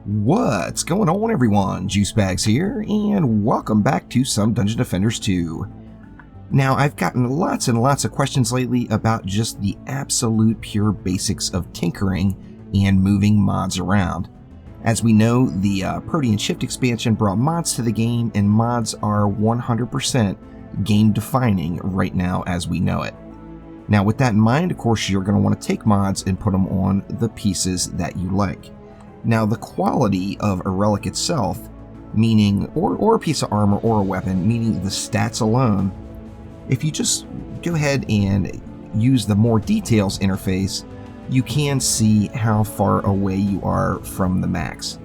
What's going on, everyone? Juicebags here, and welcome back to some Dungeon Defenders 2. Now, I've gotten lots and lots of questions lately about just the absolute pure basics of tinkering and moving mods around. As we know, the Protean Shift expansion brought mods to the game, and mods are 100% game-defining right now as we know it. Now, with that in mind, of course, you're going to want to take mods and put them on the pieces that you like. Now, the quality of a relic itself, meaning, or a piece of armor or a weapon, meaning the stats alone, if you just go ahead and use the more details interface, you can see how far away you are from the max.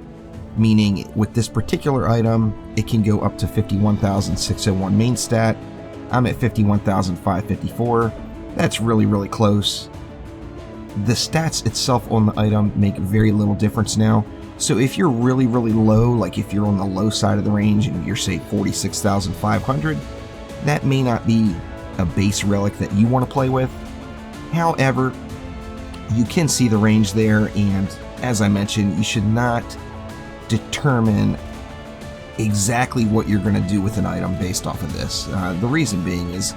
Meaning, with this particular item, it can go up to 51,601 main stat. I'm at 51,554. That's really close. The stats itself on the item make very little difference now. So if you're really low, like if you're on the low side of the range and you're say 46,500, that may not be a base relic that you want to play with. However, you can see the range there, and as I mentioned, you should not determine exactly what you're going to do with an item based off of this. The reason being is,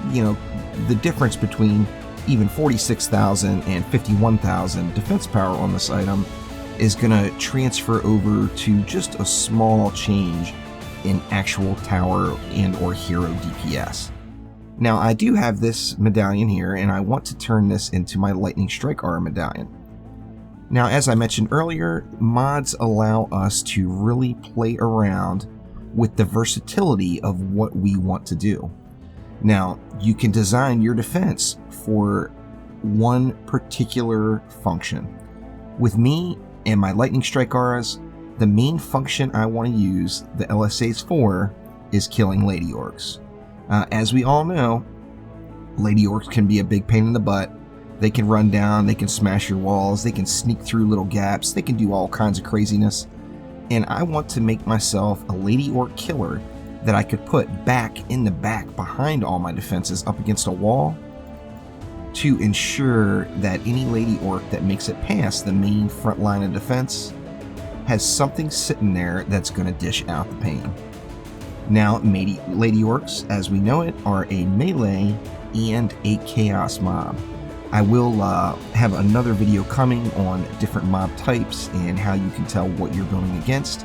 the difference between even 46,000 and 51,000 defense power on this item is going to transfer over to just a small change in actual tower and or hero DPS. Now, I do have this medallion here, and I want to turn this into my Lightning Strike Aura medallion. Now, as I mentioned earlier, mods allow us to really play around with the versatility of what we want to do. Now, you can design your defense for one particular function. With me and my Lightning Strike Auras, the main function I want to use the LSAs for is killing Lady Orcs. As we all know, Lady Orcs can be a big pain in the butt. They can run down, they can smash your walls, they can sneak through little gaps, they can do all kinds of craziness. And I want to make myself a Lady Orc killer that I could put back in the back behind all my defenses up against a wall to ensure that any Lady Orc that makes it past the main front line of defense has something sitting there that's going to dish out the pain. Now, Lady Orcs, as we know it, are a melee and a chaos mob. I will have another video coming on different mob types and how you can tell what you're going against.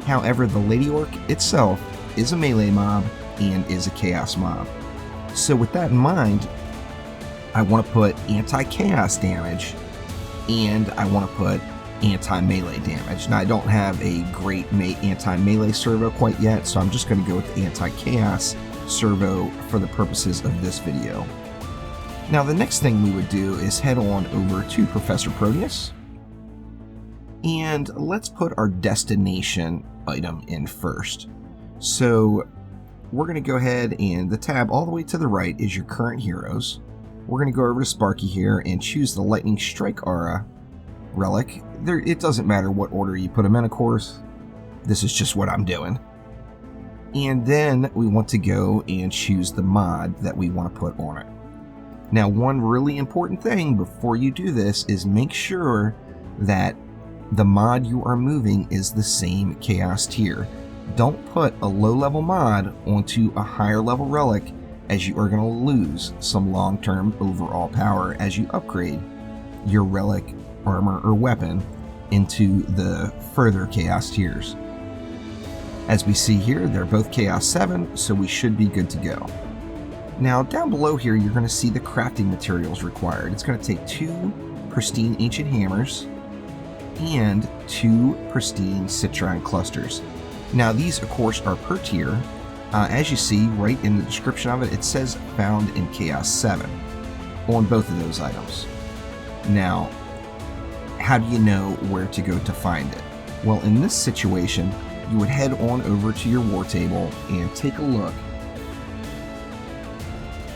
However, the Lady Orc itself is a melee mob and is a chaos mob. So with that in mind, I want to put anti-chaos damage and I want to put anti-melee damage. Now, I don't have a great anti-melee servo quite yet, so I'm just going to go with the anti-chaos servo for the purposes of this video. Now, the next thing we would do is head on over to Professor Proteus, and let's put our destination item in first. So we're going to go ahead, and the tab all the way to the right is your current heroes. We're going to go over to Sparky here and choose the Lightning Strike Aura relic. It doesn't matter what order you put them in, of course. This is just what I'm doing. And then we want to go and choose the mod that we want to put on it. Now, one really important thing before you do this is make sure that the mod you are moving is the same chaos tier. Don't put a low-level mod onto a higher-level relic, as you are going to lose some long-term overall power as you upgrade your relic, armor, or weapon into the further chaos tiers. As we see here, they're both Chaos 7, so we should be good to go. Now, down below here, you're going to see the crafting materials required. It's going to take 2 pristine ancient hammers and 2 pristine citrine clusters. Now, these, of course, are per tier. As you see right in the description of it, it says found in Chaos 7 on both of those items. Now, how do you know where to go to find it? Well, in this situation, you would head on over to your war table and take a look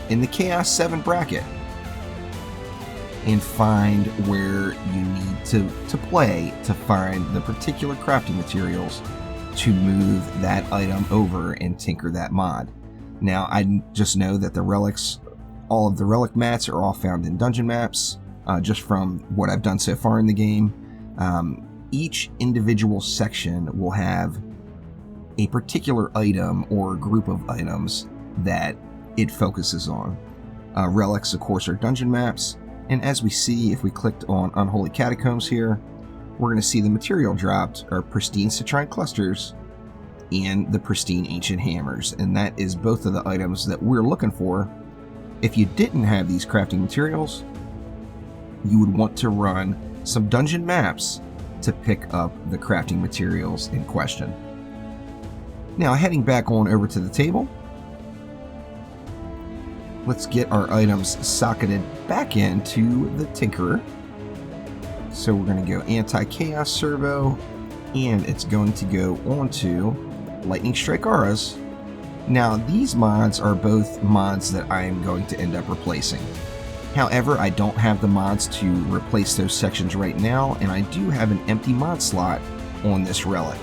in the Chaos 7 bracket and find where you need to play to find the particular crafting materials to move that item over and tinker that mod. Now, I just know that the relics, all of the relic mats are all found in dungeon maps, just from what I've done so far in the game. each individual section will have a particular item or group of items that it focuses on. Relics, of course, are dungeon maps, and as we see, if we clicked on Unholy Catacombs here, we're going to see the material dropped are pristine citrine clusters and the pristine ancient hammers, and that is both of the items that we're looking for. If you didn't have these crafting materials, you would want to run some dungeon maps to pick up the crafting materials in question. Now, heading back on over to the table, let's get our items socketed back into the Tinkerer. So we're going to go Anti-Chaos Servo, and it's going to go onto Lightning Strike Auras. Now, these mods are both mods that I am going to end up replacing. However, I don't have the mods to replace those sections right now, and I do have an empty mod slot on this relic.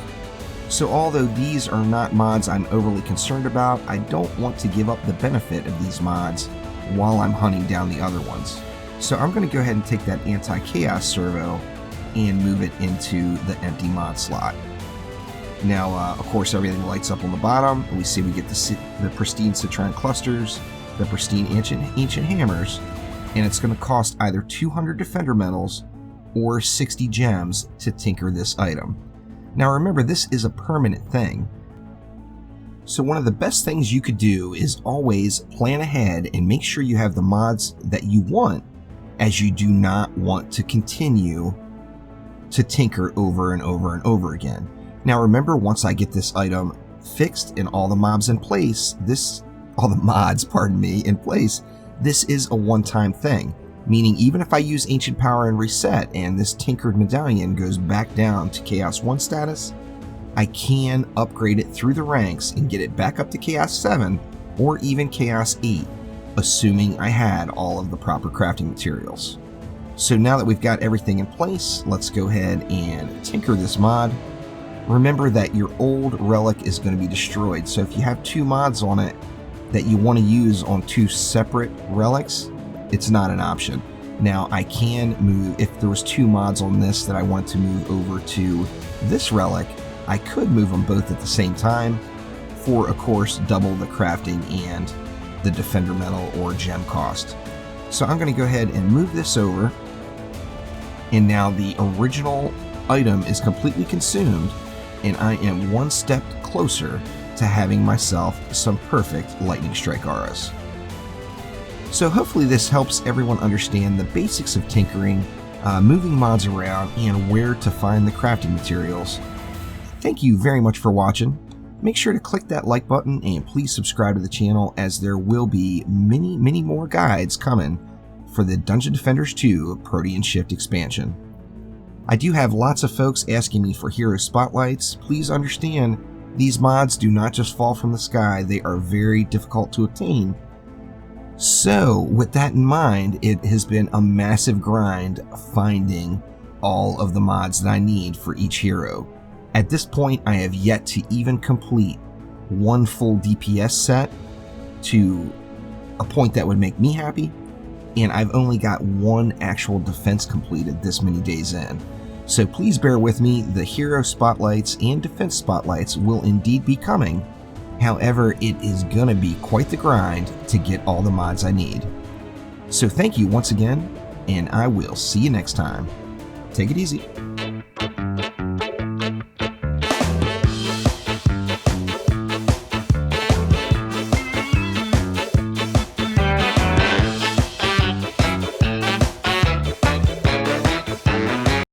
So although these are not mods I'm overly concerned about, I don't want to give up the benefit of these mods while I'm hunting down the other ones. So I'm going to go ahead and take that Anti-Chaos Servo and move it into the empty mod slot. Now, of course, everything lights up on the bottom. We see we get the pristine citrine clusters, the pristine ancient hammers, and it's going to cost either 200 defender medals or 60 gems to tinker this item. Now remember, this is a permanent thing. So one of the best things you could do is always plan ahead and make sure you have the mods that you want, as you do not want to continue to tinker over and over and over again. Now remember, once I get this item fixed and all the mods in place, all the mods, pardon me, in place, this is a one-time thing. Meaning even if I use Ancient Power and reset and this tinkered medallion goes back down to Chaos 1 status, I can upgrade it through the ranks and get it back up to Chaos 7 or even Chaos 8, assuming I had all of the proper crafting materials. So now that we've got everything in place, let's go ahead and tinker this mod. Remember that your old relic is going to be destroyed, so if you have two mods on it that you want to use on two separate relics, it's not an option. Now I can move, if there was two mods on this that I want to move over to this relic, I could move them both at the same time for, of course, double the crafting and the defender medal or gem cost. So I'm going to go ahead and move this over, and now the original item is completely consumed, and I am one step closer to having myself some perfect Lightning Strike Auras. So hopefully this helps everyone understand the basics of tinkering, moving mods around, and where to find the crafting materials. Thank you very much for watching. Make sure to click that like button and please subscribe to the channel, as there will be many more guides coming for the Dungeon Defenders 2 Protean Shift expansion. I do have lots of folks asking me for hero spotlights. Please understand, these mods do not just fall from the sky, they are very difficult to obtain. So with that in mind, it has been a massive grind finding all of the mods that I need for each hero. At this point, I have yet to even complete one full DPS set to a point that would make me happy, and I've only got one actual defense completed this many days in. So please bear with me, the hero spotlights and defense spotlights will indeed be coming. However, it is gonna be quite the grind to get all the mods I need. So thank you once again, and I will see you next time. Take it easy.